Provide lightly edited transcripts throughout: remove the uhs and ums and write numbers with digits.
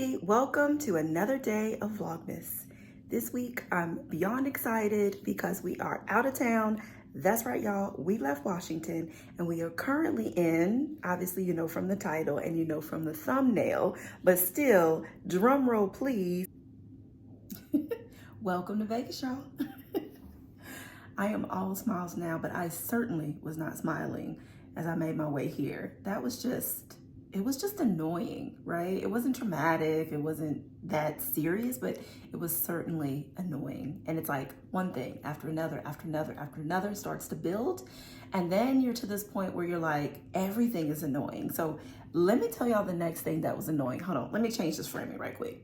everybody, welcome to another day of vlogmas. This week I'm beyond excited because we are out of town. That's right, y'all, we left Washington and we are currently in, obviously you know from the title and you know from the thumbnail, but still, drum roll please. Welcome to Vegas, y'all. I am all smiles now, but I certainly was not smiling as I made my way here. It was just annoying, right? It wasn't traumatic, it wasn't that serious, but it was certainly annoying. And it's like one thing after another, after another, after another starts to build. And then you're to this point where you're like, everything is annoying. So let me tell y'all the next thing that was annoying. Hold on, let me change this framing right quick.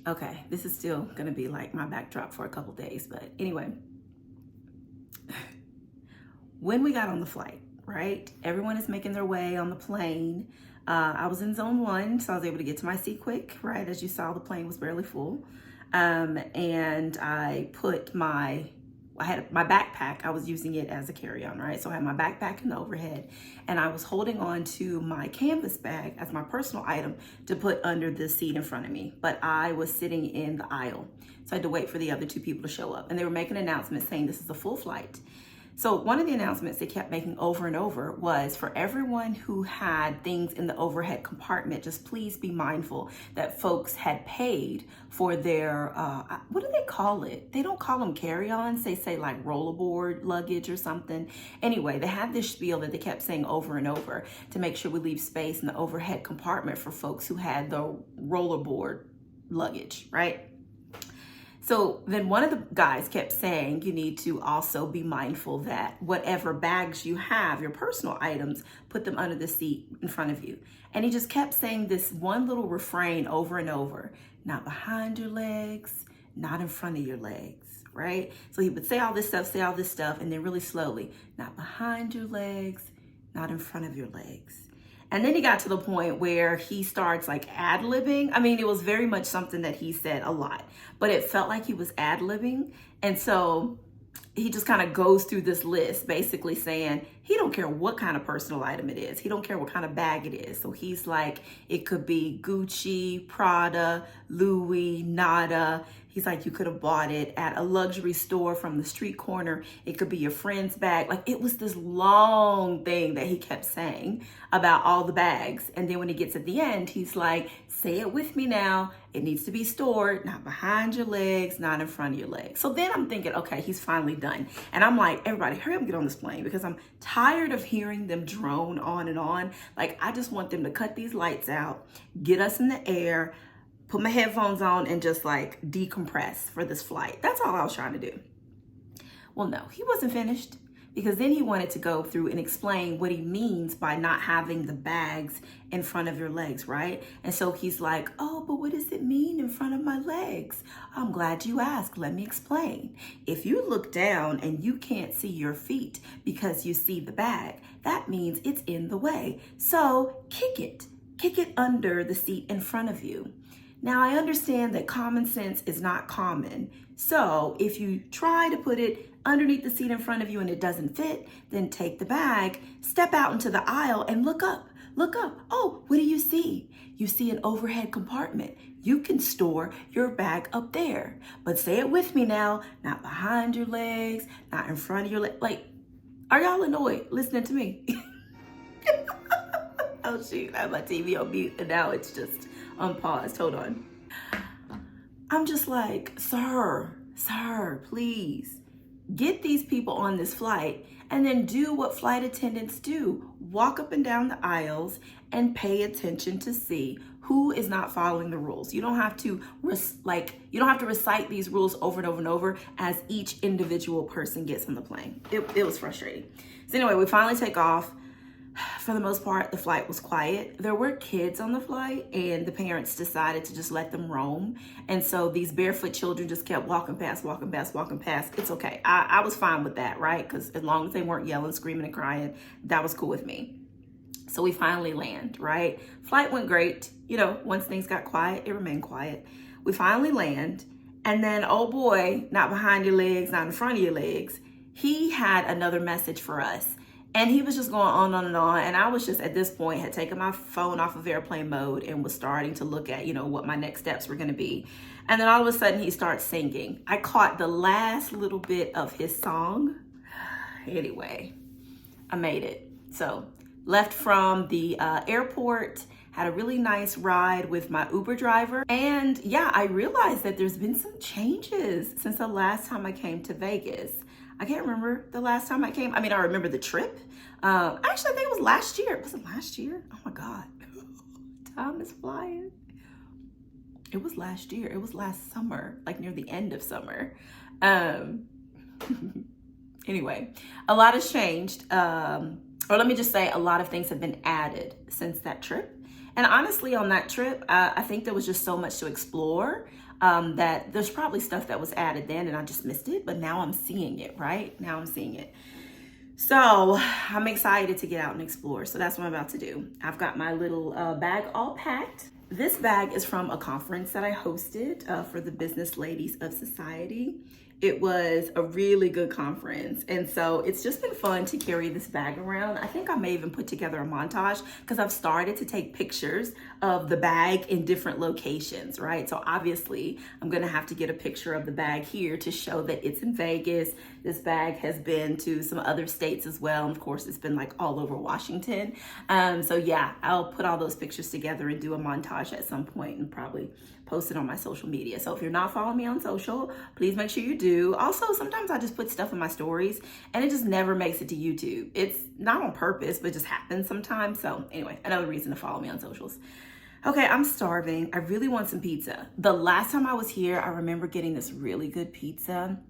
Okay, this is still gonna be like my backdrop for a couple days, but anyway. When we got on the flight, right? Everyone is making their way on the plane. I was in zone 1, so I was able to get to my seat quick, right? As you saw, the plane was barely full. And I had my backpack, I was using it as a carry-on, right? So I had my backpack in the overhead and I was holding on to my canvas bag as my personal item to put under the seat in front of me. But I was sitting in the aisle. So I had to wait for the other 2 people to show up. And they were making an announcement saying this is a full flight. So one of the announcements they kept making over and over was for everyone who had things in the overhead compartment, just please be mindful that folks had paid for their, what do they call it? They don't call them carry-ons. They say like rollerboard luggage or something. Anyway, they had this spiel that they kept saying over and over to make sure we leave space in the overhead compartment for folks who had the rollerboard luggage, right? So then one of the guys kept saying you need to also be mindful that whatever bags you have, your personal items, put them under the seat in front of you. And he just kept saying this one little refrain over and over, not behind your legs, not in front of your legs, right? So he would say all this stuff, and then really slowly, not behind your legs, not in front of your legs. And then he got to the point where he starts like ad-libbing. I mean, it was very much something that he said a lot, but it felt like he was ad-libbing. And so he just kind of goes through this list, basically saying he don't care what kind of personal item it is. He don't care what kind of bag it is. So he's like, it could be Gucci, Prada, Louis, Nada. He's like, you could have bought it at a luxury store from the street corner. It could be your friend's bag. Like it was this long thing that he kept saying about all the bags. And then when he gets at the end, he's like, say it with me now. It needs to be stored, not behind your legs, not in front of your legs. So then I'm thinking, okay, he's finally done. And I'm like, everybody, hurry up and get on this plane because I'm tired of hearing them drone on and on. Like, I just want them to cut these lights out, get us in the air, put my headphones on and just like decompress for this flight. That's all I was trying to do. Well, no, he wasn't finished because then he wanted to go through and explain what he means by not having the bags in front of your legs, right? And so he's like, oh, but what does it mean in front of my legs? I'm glad you asked. Let me explain. If you look down and you can't see your feet because you see the bag, that means it's in the way. So kick it under the seat in front of you. Now, I understand that common sense is not common. So if you try to put it underneath the seat in front of you and it doesn't fit, then take the bag, step out into the aisle and look up. Look up. Oh, what do you see? You see an overhead compartment. You can store your bag up there. But say it with me now, not behind your legs, not in front of your legs. Like, are y'all annoyed listening to me? Oh shoot, I have my TV on mute and now it's just unpaused. Hold on. I'm just like, sir, please get these people on this flight and then do what flight attendants do. Walk up and down the aisles and pay attention to see who is not following the rules. You don't have to recite these rules over and over and over as each individual person gets on the plane. It was frustrating. So anyway, we finally take off. For the most part, the flight was quiet. There were kids on the flight and the parents decided to just let them roam. And so these barefoot children just kept walking past. It's okay. I was fine with that, right? Because as long as they weren't yelling, screaming, and crying, that was cool with me. So we finally land, right? Flight went great. You know, once things got quiet, it remained quiet. We finally land. And then, oh boy, not behind your legs, not in front of your legs. He had another message for us. And he was just going on and on. And I was just, at this point, had taken my phone off of airplane mode and was starting to look at, you know, what my next steps were going to be. And then all of a sudden he starts singing. I caught the last little bit of his song. Anyway, I made it. So left from the airport, had a really nice ride with my Uber driver. And yeah, I realized that there's been some changes since the last time I came to Vegas. I can't remember the last time I came. I mean, I remember the trip. Actually, I think it was last year. Was it last year? Oh my God. Time is flying. It was last year. It was last summer, like near the end of summer. Anyway, a lot has changed. Or let me just say, a lot of things have been added since that trip. And honestly, on that trip, I think there was just so much to explore. That there's probably stuff that was added then and I just missed it, but now I'm seeing it, right? Now I'm seeing it. So I'm excited to get out and explore. So that's what I'm about to do. I've got my little bag all packed. This bag is from a conference that I hosted for the Business Ladies of Society. It was a really good conference. And so it's just been fun to carry this bag around. I think I may even put together a montage because I've started to take pictures of the bag in different locations, right? So obviously I'm gonna have to get a picture of the bag here to show that it's in Vegas. This bag has been to some other states as well. And of course it's been like all over Washington. So yeah, I'll put all those pictures together and do a montage at some point and probably post it on my social media. So if you're not following me on social, please make sure you do. Also, sometimes I just put stuff in my stories and it just never makes it to YouTube. It's not on purpose, but it just happens sometimes. So anyway, another reason to follow me on socials. Okay, I'm starving. I really want some pizza. The last time I was here, I remember getting this really good pizza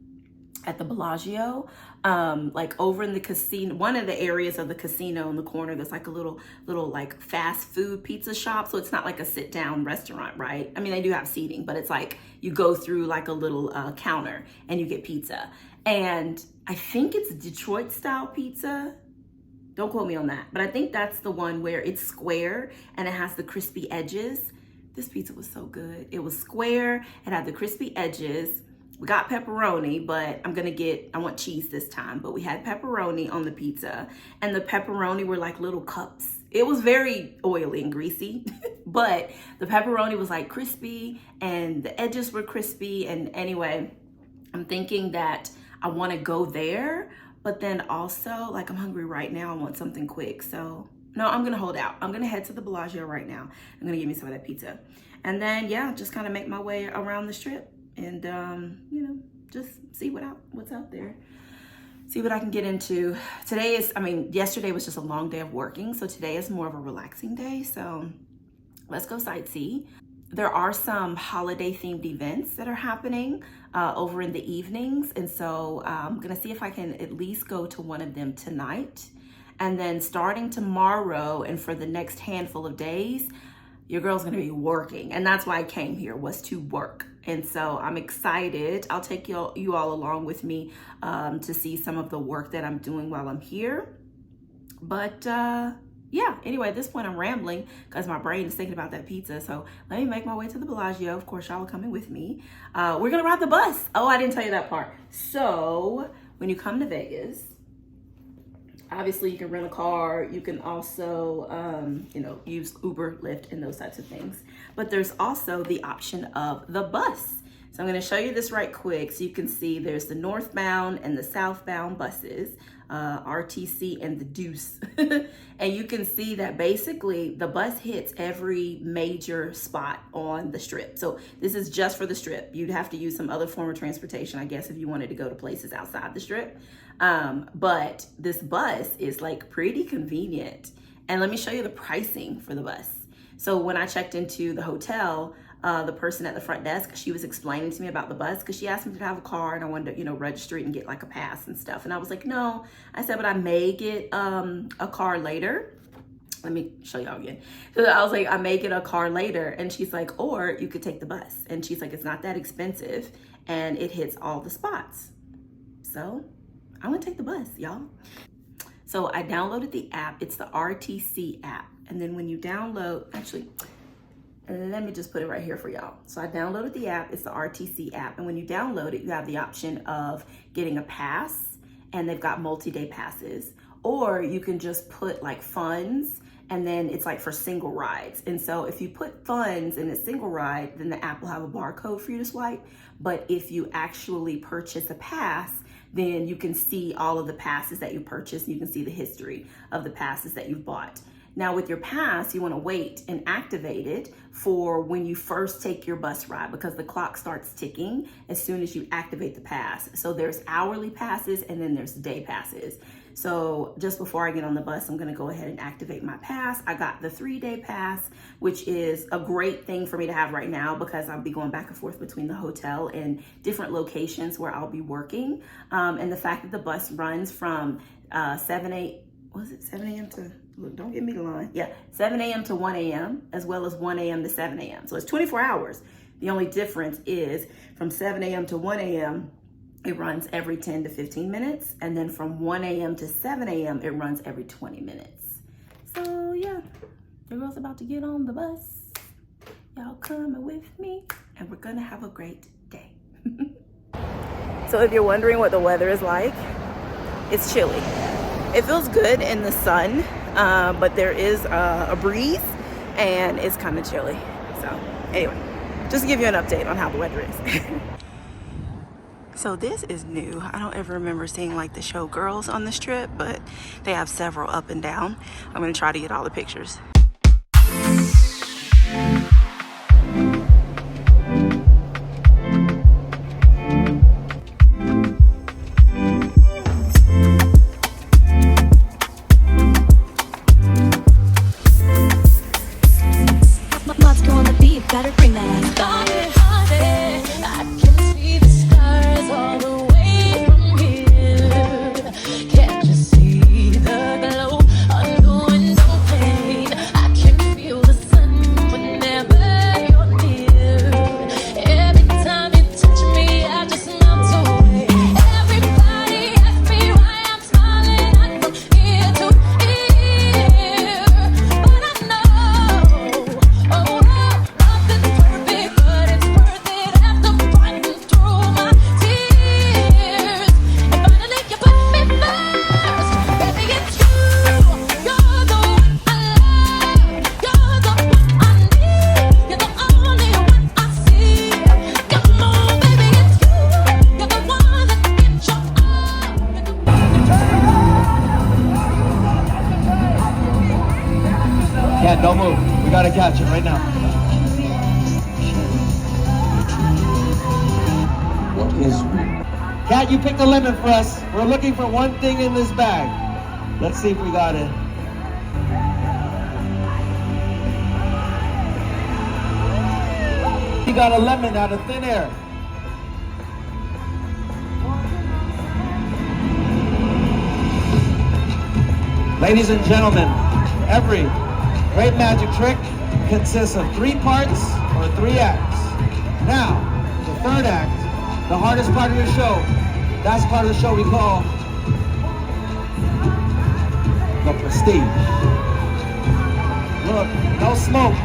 at the Bellagio, like over in the casino, one of the areas of the casino in the corner, there's like a little like fast food pizza shop. So it's not like a sit down restaurant, right? I mean, they do have seating, but it's like you go through like a little counter and you get pizza. And I think it's Detroit style pizza. Don't quote me on that, but I think that's the one where it's square and it has the crispy edges. This pizza was so good. It was square, it had the crispy edges. We got pepperoni, but I want cheese this time, but we had pepperoni on the pizza and the pepperoni were like little cups. It was very oily and greasy, but the pepperoni was like crispy and the edges were crispy. And anyway, I'm thinking that I want to go there, but then also like I'm hungry right now. I want something quick. So no, I'm going to hold out. I'm going to head to the Bellagio right now. I'm going to get me some of that pizza. And then, yeah, just kind of make my way around the strip. And, you know, just see what's out there. See what I can get into. Yesterday was just a long day of working. So today is more of a relaxing day. So let's go sightsee. There are some holiday themed events that are happening over in the evenings. And so I'm going to see if I can at least go to one of them tonight. And then starting tomorrow and for the next handful of days, your girl's going to be working. And that's why I came here, was to work. And so I'm excited. I'll take you all along with me to see some of the work that I'm doing while I'm here. But yeah, anyway, at this point I'm rambling because my brain is thinking about that pizza. So let me make my way to the Bellagio. Of course, y'all are coming with me. We're going to ride the bus. Oh, I didn't tell you that part. So when you come to Vegas, obviously you can rent a car. You can also, use Uber, Lyft, and those types of things. But there's also the option of the bus. So I'm going to show you this right quick so you can see there's the northbound and the southbound buses, RTC and the Deuce. And you can see that basically the bus hits every major spot on the strip. So this is just for the strip. You'd have to use some other form of transportation, I guess, if you wanted to go to places outside the strip. But this bus is like pretty convenient. And let me show you the pricing for the bus. So when I checked into the hotel, the person at the front desk, she was explaining to me about the bus because she asked me to have a car and I wanted to, register it and get like a pass and stuff. And I was like, no. I said, but I may get a car later. Let me show y'all again. So I was like, I may get a car later. And she's like, or you could take the bus. And she's like, it's not that expensive and it hits all the spots. So I'm gonna take the bus, y'all. So I downloaded the app. It's the RTC app. And then when you download, actually, let me just put it right here for y'all. So I downloaded the app. It's the RTC app. And when you download it, you have the option of getting a pass, and they've got multi-day passes. or you can just put like funds, and then it's like for single rides. And so if you put funds in a single ride, then the app will have a barcode for you to swipe. But if you actually purchase a pass, then you can see all of the passes that you purchased. You can see the history of the passes that you've bought. Now with your pass, you want to wait and activate it for when you first take your bus ride, because the clock starts ticking as soon as you activate the pass. So there's hourly passes and then there's day passes. So just before I get on the bus, I'm gonna go ahead and activate my pass. I got the 3-day pass, which is a great thing for me to have right now because I'll be going back and forth between the hotel and different locations where I'll be working. And the fact that the bus runs from 7 a.m. to, look, don't give me the line. Yeah, 7 a.m. to 1 a.m. as well as 1 a.m. to 7 a.m. So it's 24 hours. The only difference is from 7 a.m. to 1 a.m., it runs every 10 to 15 minutes. And then from 1 a.m. to 7 a.m., it runs every 20 minutes. So yeah, the girl's about to get on the bus. Y'all coming with me and we're gonna have a great day. So if you're wondering what the weather is like, it's chilly. It feels good in the sun, but there is a breeze and it's kind of chilly. So anyway, just to give you an update on how the weather is. So this is new. I don't ever remember seeing like the showgirls on this trip, but they have several up and down. I'm gonna try to get all the pictures. Better bring that ass. I can see the stars all the way from here. Can't you see the glow on the window pane? I can feel the sun whenever you're near. Every time you touch me, I just melt away. Everybody asks me why I'm smiling from ear to ear, but I know, oh. Yeah, don't move. We gotta catch it right now. What is it? Cat, you picked a lemon for us. We're looking for one thing in this bag. Let's see if we got it. We got a lemon out of thin air. Ladies and gentlemen, every great magic trick consists of 3 parts or 3 acts. Now, the 3rd act, the hardest part of the show, that's part of the show we call the prestige. Look, no smoke,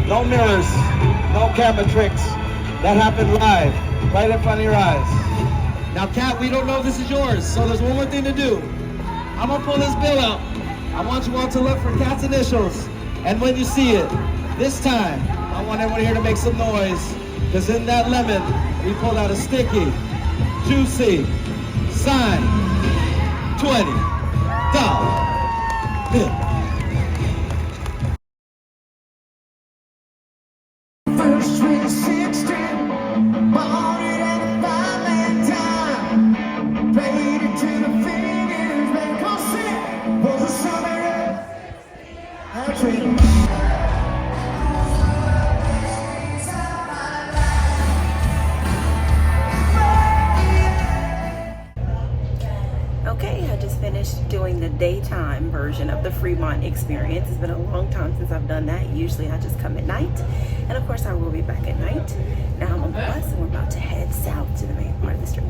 no mirrors, no camera tricks. That happened live, right in front of your eyes. Now, Kat, we don't know if this is yours, so there's one more thing to do. I'm gonna pull this bill out. I want you all to look for Kat's initials. And when you see it, this time, I want everyone here to make some noise, because in that lemon, we pulled out a sticky, juicy, signed $20 bill. First 2016, bought it at a 5-man time, paid it to the fingers, man, come sit, was a summer of dream. Okay, I just finished doing the daytime version of the Fremont experience. It's been a long time since I've done that. Usually I just come at night, and of course I will be back at night. Now I'm on the bus and we're about to head south to the main part of the street.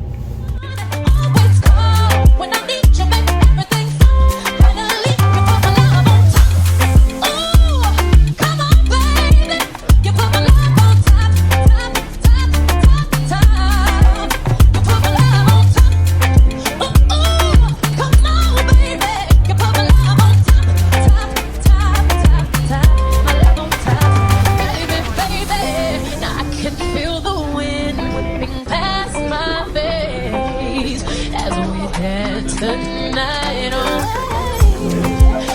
tonight away.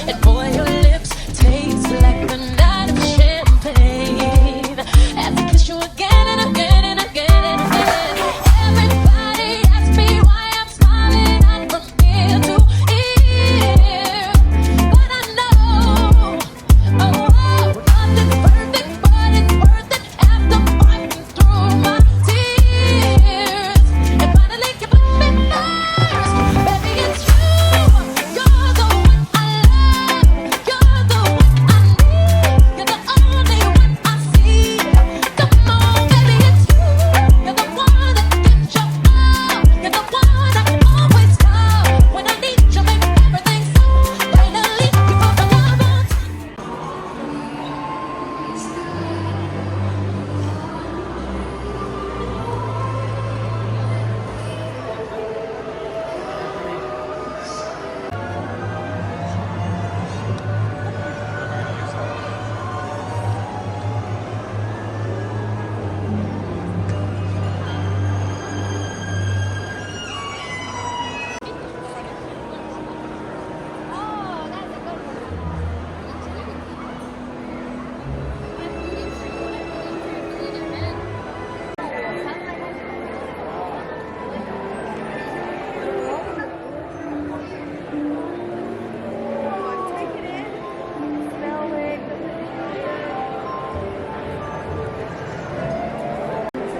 And boy, your lips taste like the night of champagne. As I kiss you again and again and again and again. Everybody asks me why I'm smiling out from ear to ear. But I know, oh, nothing's perfect, but it's worth it after fighting through my tears. And finally you put me first. Baby, it's you. You're the one I love. You're the one I need. You're the only one I see. Come on, baby, it's you. You're the one that gives your all. You're the one I always call when I need you, make everything so. Finally, you put my love on.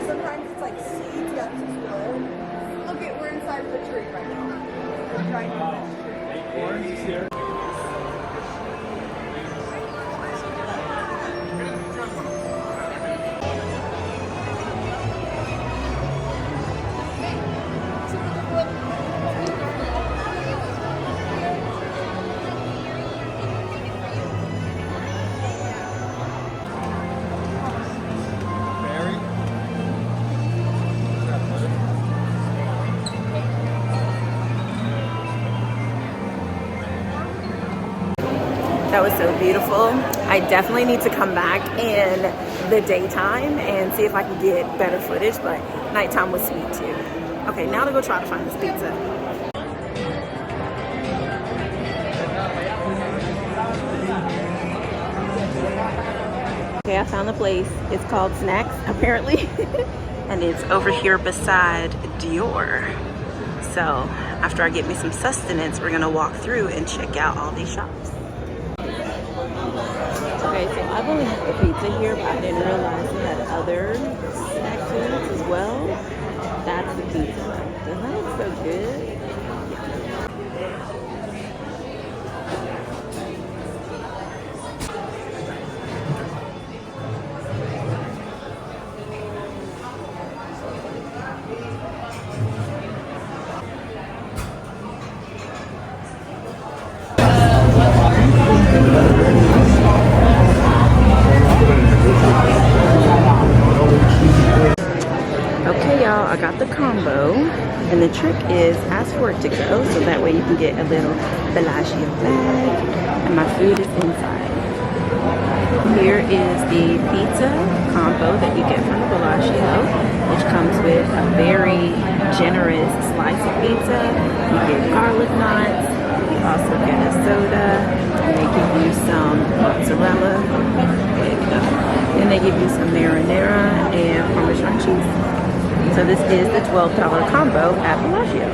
Sometimes it's like seeds that explode. Look at, we're inside of the tree right now. We're trying to this tree. That was so beautiful. I definitely need to come back in the daytime and see if I can get better footage, but nighttime was sweet too. Okay, now to go try to find this pizza. Okay, I found the place. It's called Snacks, apparently. And it's over here beside Dior. So after I get me some sustenance, we're gonna walk through and check out all these shops. Okay, so I've only had the pizza here, but I didn't realize they had other snack foods as well. That's the pizza. Doesn't that look so good? Okay, y'all, I got the combo, and the trick is ask for it to go, so that way you can get a little Bellagio bag, and my food is inside. Here is the pizza combo that you get from the Bellagio, which comes with a very generous slice of pizza. You get garlic knots, you also get a soda, and they give you some mozzarella, then they give you some marinara and Parmesan cheese. So this is the $12 combo at Bellagio.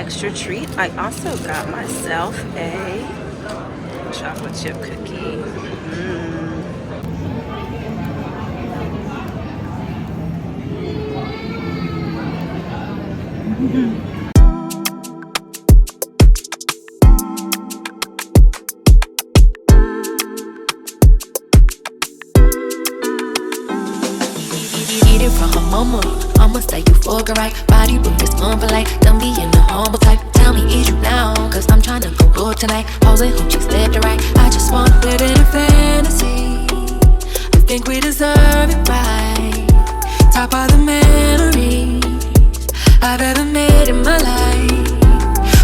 extra treat. I also got myself a chocolate chip cookie. Eat it from her mama. I'ma say you fuck her right. Body book is unpolite. Don't be in the humble type. Tell me, is you now? Cause I'm tryna go good tonight. Posing who she's left to right. I just wanna live in a fantasy. I think we deserve it right. Top of the memories I've ever made in my life.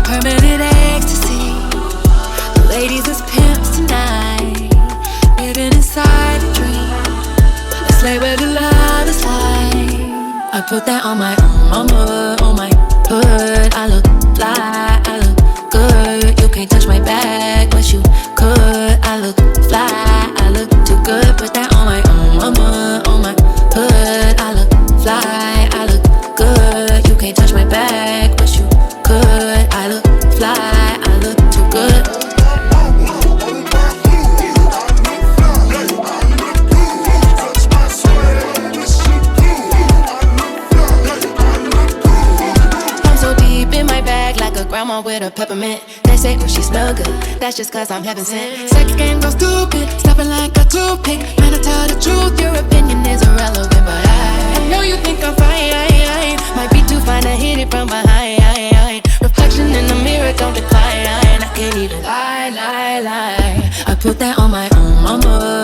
Permanent ecstasy. The ladies is pimps tonight. Living inside a dream. Let's play where the love is like. I put that on my mama, on my hood. I look fly, I look good. You can't touch my back, but you could. I look fly, I look too good. Put that on my mama, on my hood. I look fly, I look good. You can't touch my back, but you could. I look fly, I look too good. Grandma with a peppermint. They say, oh, she smell good. That's just cause I'm heaven sent. Sex game go stupid, snapping like a toothpick. Man, I tell the truth, your opinion is irrelevant. But I know you think I'm fine. Might be too fine to hit it from behind. Reflection in the mirror don't decline. I can't even lie. I put that on my mama.